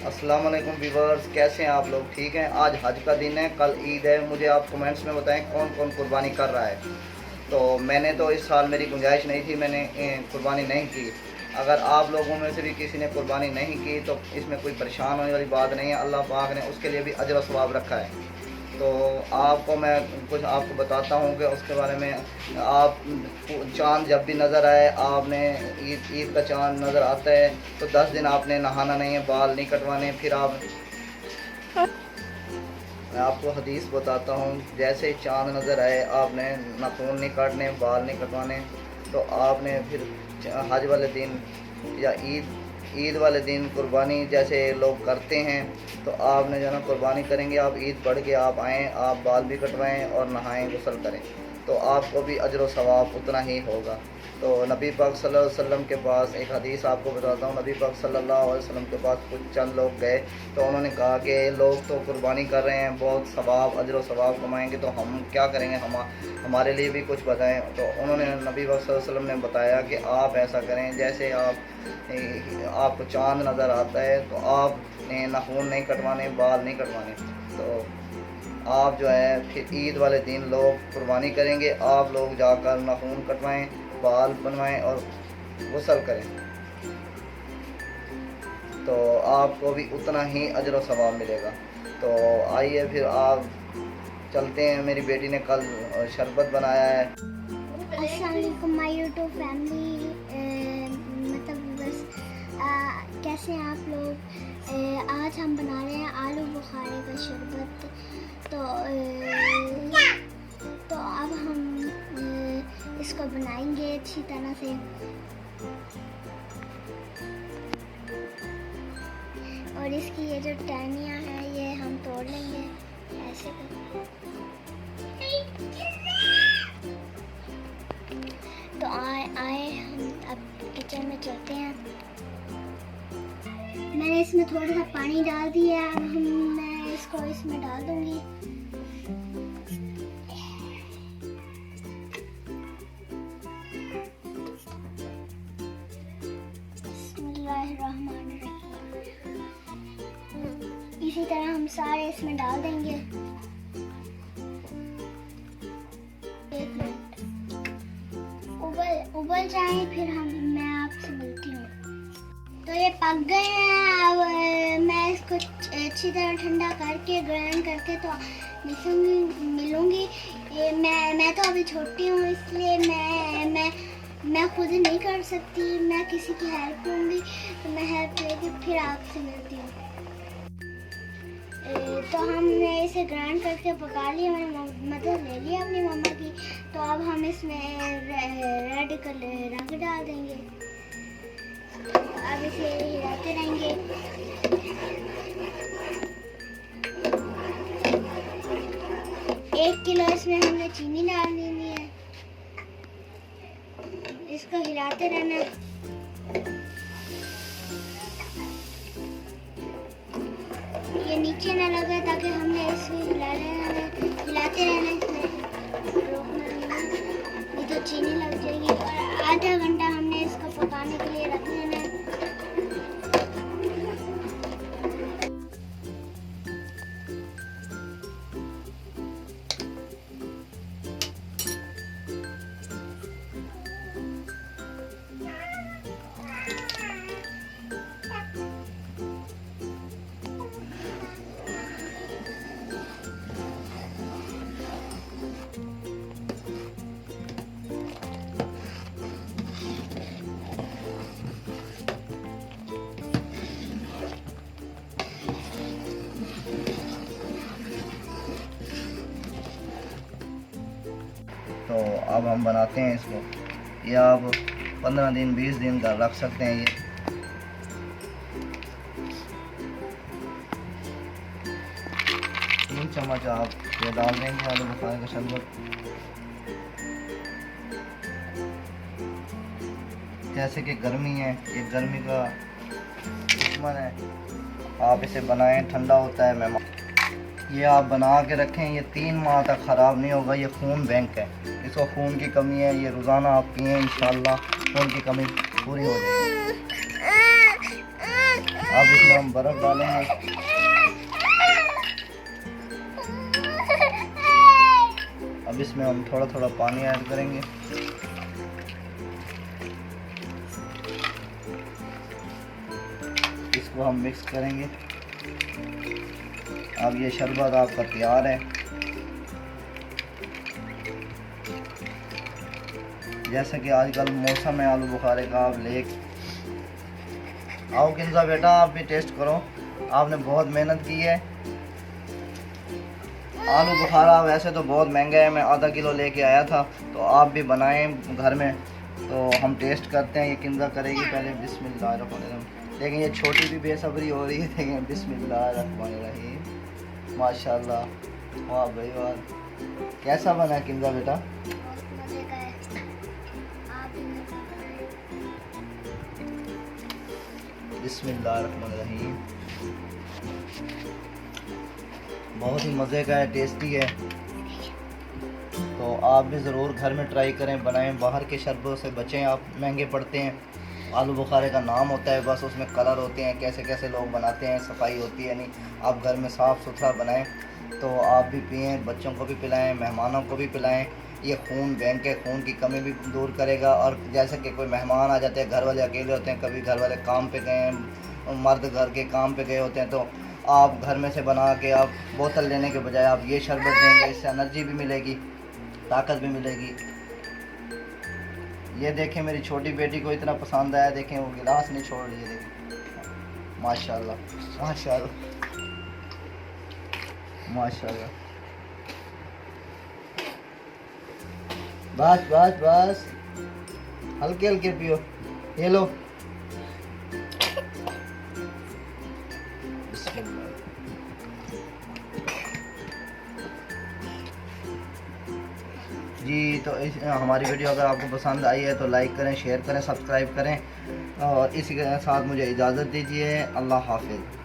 अस्सलाम वालेकुम व्यूवर्स, कैसे हैं आप लोग? ठीक हैं। आज हज का दिन है, कल ईद है। मुझे आप कमेंट्स में बताएं कौन कौन कुर्बानी कर रहा है। तो मैंने तो इस साल मेरी गुंजाइश नहीं थी, मैंने कुर्बानी नहीं की। अगर आप लोगों में से भी किसी ने कुर्बानी नहीं की तो इसमें कोई परेशान होने वाली बात नहीं है। अल्लाह पाक ने उसके लिए भी अजर व सवाब रखा है। तो आपको मैं कुछ आपको बताता हूँ कि उसके बारे में। आप चाँद जब भी नज़र आए, आपने ईद का चाँद नज़र आता है तो 10 दिन आपने नहाना नहीं है, बाल नहीं कटवाने। फिर आप मैं आपको हदीस बताता हूँ, जैसे चाँद नज़र आए आपने नाखून नहीं काटने, बाल नहीं कटवाने। तो आपने फिर हज वाले दिन या ईद वाले दिन कुर्बानी जैसे लोग करते हैं, तो आपने जो है ना कुर्बानी करेंगे, आप ईद पढ़ के आप आएँ, आप बाल भी कटवाएँ और नहाएँ, गुस्ल करें, तो आपको भी अजर व सवाब उतना ही होगा। तो नबी पाक सल्लल्लाहु अलैहि वसल्लम के पास एक हदीस आपको बताता हूँ। नबी पाक सल्लल्लाहु अलैहि वसल्लम के पास कुछ चंद लोग गए, तो उन्होंने कहा कि लोग तो कुर्बानी कर रहे हैं, बहुत सवाब अजर व सवाब कमाएँगे, तो हम क्या करेंगे, हमारे लिए भी कुछ बताएं। तो उन्होंने नबी पाक सल्लल्लाहु अलैहि वसल्लम ने बताया कि आप ऐसा करें, जैसे आपको चाँद नज़र आता है तो आप नाखून नहीं कटवाने, बाल नहीं कटवाने। तो आप जो है फिर ईद वाले दिन लोग कुर्बानी करेंगे, आप लोग जाकर नाखून कटवाएं, बाल बनवाएं और गुस्ल करें, तो आपको भी उतना ही अजर व सवाब मिलेगा। तो आइए फिर आप चलते हैं। मेरी बेटी ने कल शरबत बनाया है। अस्सलाम वालेकुम माय यूट्यूब फैमिली, मतलब बस कैसे हैं आप लोग। आज हम बना रहे हैं आलू बुखारे का शरबत। तो अब हम इसको बनाएंगे अच्छी तरह से। और इसकी ये जो टहनियाँ हैं ये हम तोड़ लेंगे ऐसे करके। तो आए हम अब किचन में चलते हैं। मैंने इसमें थोड़ा सा पानी डाल दिया है, अब मैं इसको इसमें डाल दूंगी। इसी तरह हम सारे इसमें डाल देंगे। एक मिनट उबल जाए फिर मैं आपसे मिलती हूँ। तो ये पक गए हैं। अब मैं इसको अच्छी तरह ठंडा करके ग्राइंड करके तो मिलूंगी। ये मैं तो अभी छोटी हूँ, इसलिए मैं खुद नहीं कर सकती, मैं किसी की हेल्प लूँगी। तो मैं हेल्प लेके फिर आपसे मिलती हूँ। तो हमने इसे ग्राइंड करके पका लिया, मैंने मदद ले लिया अपनी मम्मा की। तो अब हम इसमें रेड रंग डाल देंगे। अब इसे हिलाते रहेंगे। एक किलो इसमें हमने चीनी डाल देनी है। इसको हिलाते रहना। ये नीचे ना लगे, ताकि हमने इसे हिलाते रहना, इसमें रोकना नहीं तो चीनी लग जाएगी। और आधा घंटा हमने इसको पकाने के लिए रख देना है। तो अब हम बनाते हैं इसको। ये आप 15 दिन 20 दिन का रख सकते हैं। ये 3 चम्मच आप ये डाल देंगे आलू बुखारे का शरबत। जैसे कि गर्मी है, ये गर्मी का दुश्मन है, आप इसे बनाएं, ठंडा होता है मेहमान। ये आप बना के रखें, ये 3 माह तक ख़राब नहीं होगा। ये खून बैंक है, इसको खून की कमी है, ये रोज़ाना आप पिएँ, इंशाल्लाह खून की कमी पूरी हो जाएगी। अब इसमें हम बर्फ़ डालेंगे। अब इसमें हम थोड़ा थोड़ा पानी ऐड करेंगे। इसको हम मिक्स करेंगे। अब ये शरबत आपका तैयार है। जैसा कि आजकल मौसम है आलू बुखारे का, आप ले आओ किंजा बेटा, आप भी टेस्ट करो। आपने बहुत मेहनत की है। आलू बुखारा वैसे तो बहुत महंगा है, मैं आधा किलो लेके आया था, तो आप भी बनाएं घर में। तो हम टेस्ट करते हैं। ये किंजा करेगी पहले। बिस्मिल्लाहिर्रहमानिर्रहीम। लेकिन ये छोटी भी बेसब्री हो रही है। देखें, बिस्मिल्लाहिर्रहमानिर्रहीम। माशाल्लाह, वाह भाई वाह। कैसा बना किंजा बेटा? मजे का है। आप भी बिस्मिल्लाहिर्रहमानिर्रहीम। बहुत ही मज़े का है, टेस्टी है। तो आप भी ज़रूर घर में ट्राई करें, बनाएं। बाहर के शरबतों से बचें, आप महंगे पड़ते हैं। आलू बुखारे का नाम होता है बस, उसमें कलर होते हैं, कैसे कैसे लोग बनाते हैं, सफाई होती है नहीं। आप घर में साफ़ सुथरा बनाएं। तो आप भी पिएँ, बच्चों को भी पिलाएं, मेहमानों को भी पिलाएं। ये खून बैंक के खून की कमी भी दूर करेगा। और जैसे कि कोई मेहमान आ जाते हैं, घर वाले अकेले होते हैं, कभी घर वाले काम पे गए हैं, मर्द घर के काम पे गए होते हैं, तो आप घर में से बना के आप बोतल लेने के बजाय आप ये शरबत देंगे, इससे एनर्जी भी मिलेगी, ताकत भी मिलेगी। ये देखें, मेरी छोटी बेटी को इतना पसंद आया। देखें, वो गिलास नहीं छोड़ रही है। देखें, माशाल्लाह माशाल्लाह माशाल्लाह। बस बस बस, हल्के हल्के पियो। ये लो। जी, तो हमारी वीडियो अगर आपको पसंद आई है तो लाइक करें, शेयर करें, सब्सक्राइब करें। और इसी के साथ मुझे इजाज़त दीजिए। अल्लाह हाफिज़।